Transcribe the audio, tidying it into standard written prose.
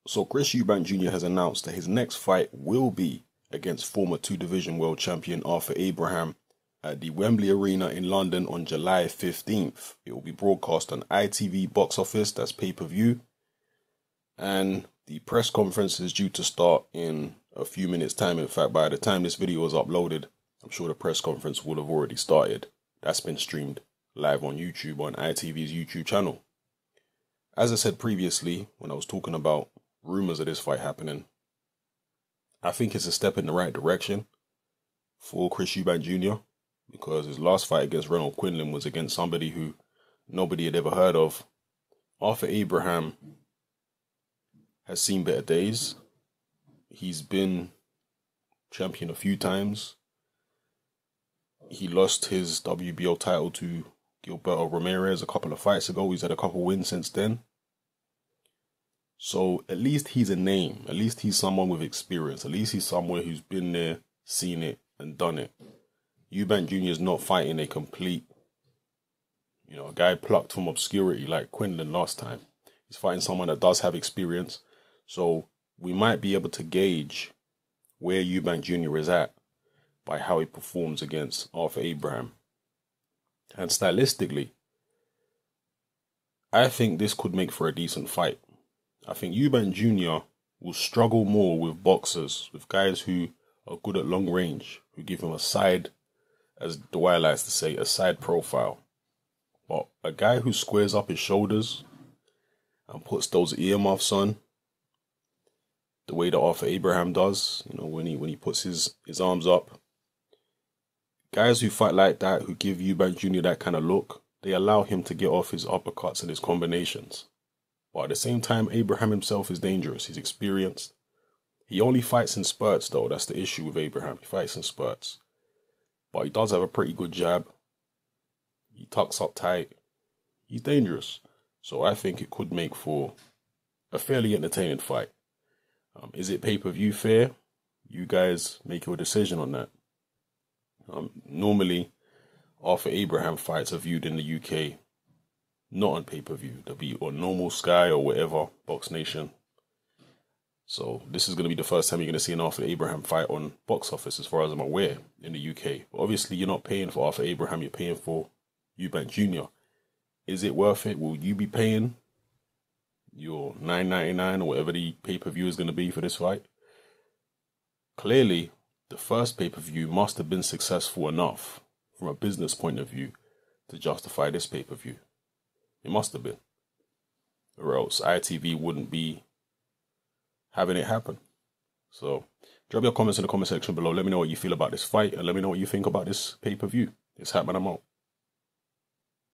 So Chris Eubank Jr. has announced that his next fight will be against former two-division world champion Arthur Abraham at the Wembley Arena in London on July 15th. It will be broadcast on ITV Box Office, that's pay-per-view. And the press conference is due to start in a few minutes' time. In fact, by the time this video is uploaded, I'm sure the press conference will have already started. That's been streamed live on YouTube, on ITV's YouTube channel. As I said previously, when I was talking about rumors of this fight happening, I think it's a step in the right direction for Chris Eubank Jr. because his last fight against Ronald Quinlan was against somebody who nobody had ever heard of. Arthur Abraham has seen better days. He's been champion a few times. He lost his WBO title to Gilberto Ramirez a couple of fights ago. He's had a couple wins since then. So at least he's a name. At least he's someone with experience. At least he's someone who's been there, seen it, and done it. Eubank Jr. is not fighting a complete, a guy plucked from obscurity like Quinlan last time. He's fighting someone that does have experience. So we might be able to gauge where Eubank Jr. is at by how he performs against Arthur Abraham. And stylistically, I think this could make for a decent fight. I think Eubank Jr. will struggle more with boxers, with guys who are good at long range, who give him a side, as Dwight likes to say, a side profile. But a guy who squares up his shoulders and puts those earmuffs on, the way that Arthur Abraham does, when he puts his arms up. Guys who fight like that, who give Eubank Jr. that kind of look, they allow him to get off his uppercuts and his combinations. But at the same time, Abraham himself is dangerous. He's experienced. He only fights in spurts, though. That's the issue with Abraham. He fights in spurts. But he does have a pretty good jab. He tucks up tight. He's dangerous. So I think it could make for a fairly entertaining fight. Is it pay-per-view fair? You guys make your decision on that. Normally, Arthur Abraham fights are viewed in the UK not on pay-per-view. They'll be on normal Sky or whatever, Box Nation. So this is going to be the first time you're going to see an Arthur Abraham fight on Box Office, as far as I'm aware, in the UK. But obviously, you're not paying for Arthur Abraham, you're paying for Eubank Jr. Is it worth it? Will you be paying your $9.99 or whatever the pay-per-view is going to be for this fight? Clearly, the first pay-per-view must have been successful enough from a business point of view to justify this pay-per-view. It must have been. Or else ITV wouldn't be having it happen. So, drop your comments in the comment section below. Let me know what you feel about this fight and let me know what you think about this pay-per-view. It's happening. I'm out.